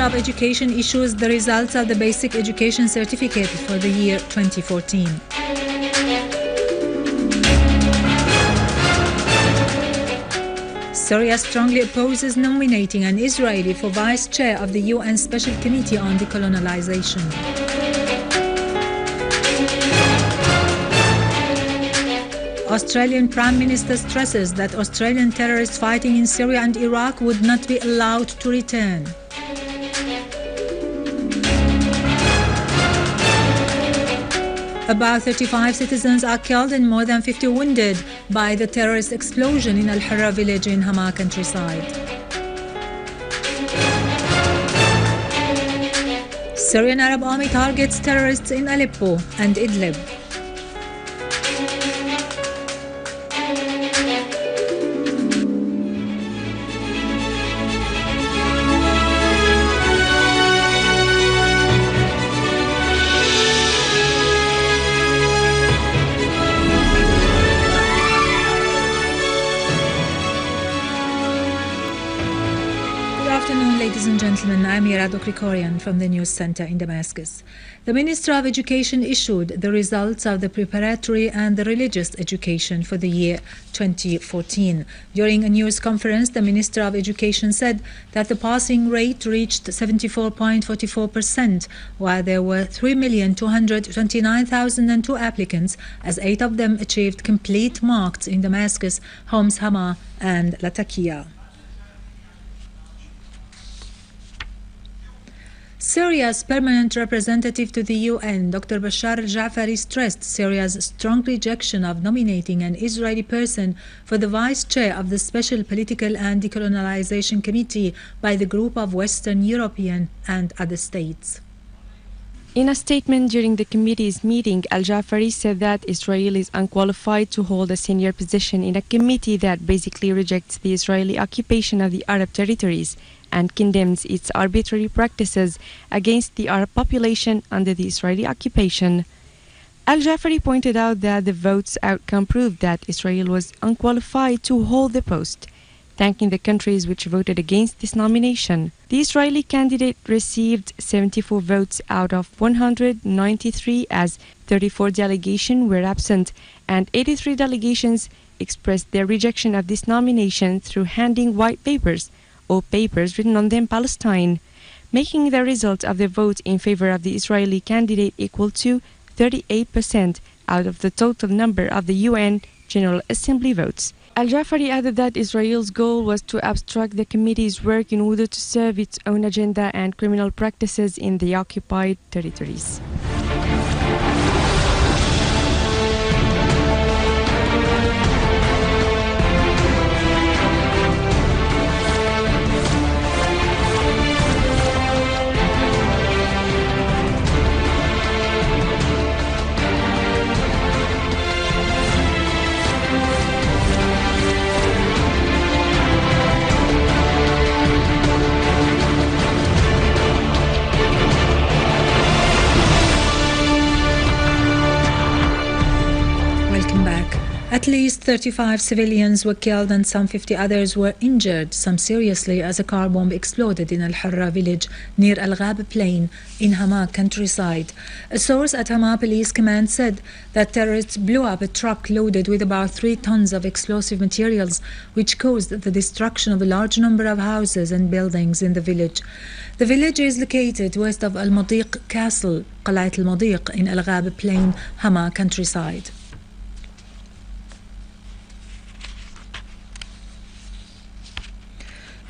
of Education issues the results of the Basic Education Certificate for the year 2014. Syria strongly opposes nominating an Israeli for vice chair of the UN Special Committee on Decolonization. Australian Prime Minister stresses that Australian terrorists fighting in Syria and Iraq would not be allowed to return. About 35 citizens are killed and more than 50 wounded by the terrorist explosion in al-Harra village in Hama countryside. Syrian Arab Army targets terrorists in Aleppo and Idlib. Ladies and gentlemen, I'm Irado Krikorian from the News Center in Damascus. The Minister of Education issued the results of the preparatory and the religious education for the year 2014. During a news conference, the Minister of Education said that the passing rate reached 74.44%, while there were 3,229,002 applicants, as 8 of them achieved complete marks in Damascus, Homs, Hama, and Latakia. Syria's permanent representative to the UN, Dr. Bashar al-Jafari, stressed Syria's strong rejection of nominating an Israeli person for the vice chair of the Special Political and Decolonization Committee by the group of Western European and other states. In a statement during the committee's meeting, al-Jafari said that Israel is unqualified to hold a senior position in a committee that basically rejects the Israeli occupation of the Arab territories and condemns its arbitrary practices against the Arab population under the Israeli occupation. Al-Jafari pointed out that the vote's outcome proved that Israel was unqualified to hold the post, thanking the countries which voted against this nomination. The Israeli candidate received 74 votes out of 193, as 34 delegations were absent, and 83 delegations expressed their rejection of this nomination through handing white papers or papers written on them Palestine, making the result of the vote in favor of the Israeli candidate equal to 38% out of the total number of the UN General Assembly votes. Al-Jafari added that Israel's goal was to obstruct the committee's work in order to serve its own agenda and criminal practices in the occupied territories. At least 35 civilians were killed and some 50 others were injured, some seriously, as a car bomb exploded in al-Harra village near Al-Ghab plain in Hama countryside. A source at Hama Police Command said that terrorists blew up a truck loaded with about 3 tons of explosive materials, which caused the destruction of a large number of houses and buildings in the village. The village is located west of Al-Madiq Castle, Qalayat al-Madiq, in Al-Ghab plain, Hama countryside.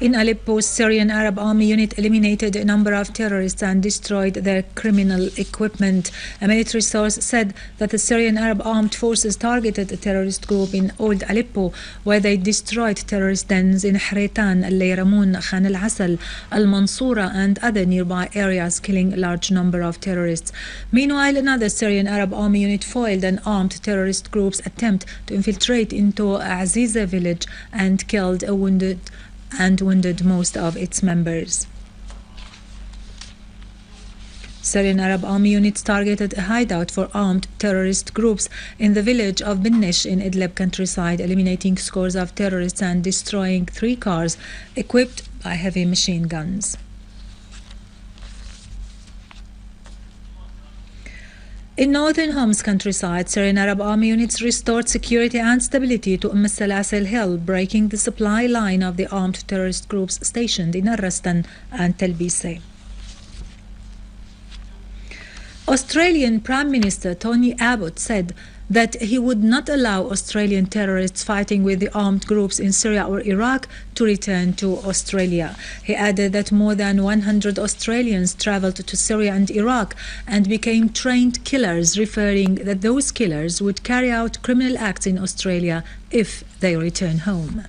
In Aleppo, Syrian Arab Army unit eliminated a number of terrorists and destroyed their criminal equipment. A military source said that the Syrian Arab armed forces targeted a terrorist group in Old Aleppo, where they destroyed terrorist dens in Hreitan, al-Layramun, Khan al-Assad, al-Mansura and other nearby areas, killing a large number of terrorists. Meanwhile, another Syrian Arab Army unit foiled an armed terrorist group's attempt to infiltrate into Aziza village and killed wounded most of its members. Syrian Arab Army units targeted a hideout for armed terrorist groups in the village of Binnish in Idlib countryside, eliminating scores of terrorists and destroying 3 cars equipped by heavy machine guns. In northern Homs countryside, Syrian Arab Army units restored security and stability to al-Slasel hill, breaking the supply line of the armed terrorist groups stationed in Al-Rastan and Tel Bise. Australian Prime Minister Tony Abbott said that he would not allow Australian terrorists fighting with the armed groups in Syria or Iraq to return to Australia. He added that more than 100 Australians travelled to Syria and Iraq and became trained killers, referring that those killers would carry out criminal acts in Australia if they return home.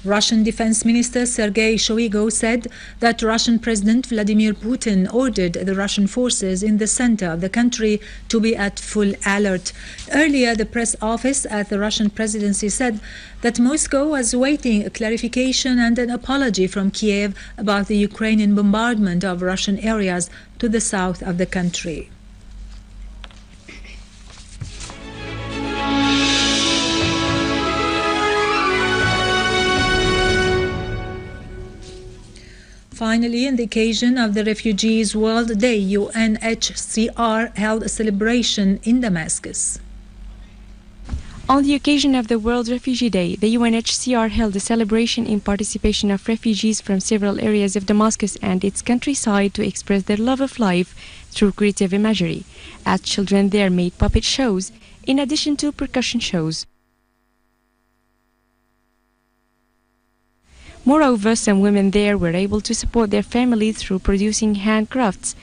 Russian Defense Minister Sergei Shoigu said that Russian President Vladimir Putin ordered the Russian forces in the center of the country to be at full alert. Earlier, the press office at the Russian presidency said that Moscow was awaiting a clarification and an apology from Kiev about the Ukrainian bombardment of Russian areas to the south of the country. Finally, on the occasion of the Refugees World Day, UNHCR held a celebration in Damascus. On the occasion of the World Refugee Day, the UNHCR held a celebration in participation of refugees from several areas of Damascus and its countryside to express their love of life through creative imagery, as children there made puppet shows in addition to percussion shows. Moreover, some women there were able to support their families through producing handcrafts,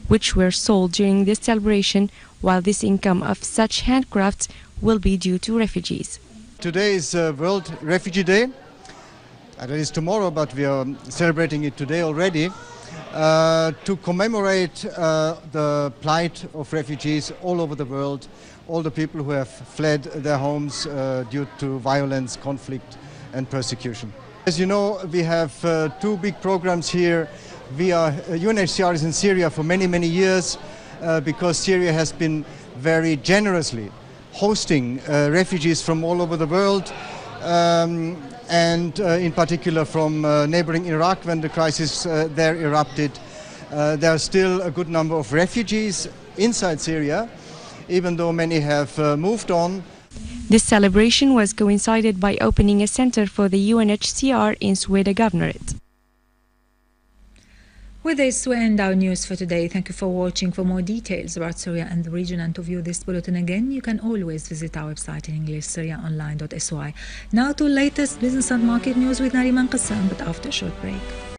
which were sold during this celebration, while this income of such handcrafts will be due to refugees. Today is World Refugee Day. That is tomorrow, but we are celebrating it today already to commemorate the plight of refugees all over the world, all the people who have fled their homes due to violence, conflict and persecution. As you know, we have two big programs here. UNHCR is in Syria for many, many years because Syria has been very generously hosting refugees from all over the world and in particular from neighboring Iraq when the crisis there erupted. There are still a good number of refugees inside Syria, even though many have moved on. This celebration was coincided by opening a center for the UNHCR in Sweden Governorate. With this, we end our news for today. Thank you for watching. For more details about Syria and the region and to view this bulletin again, you can always visit our website in English, syriaonline.sy. Now to latest business and market news with Nariman Qassam, but after a short break.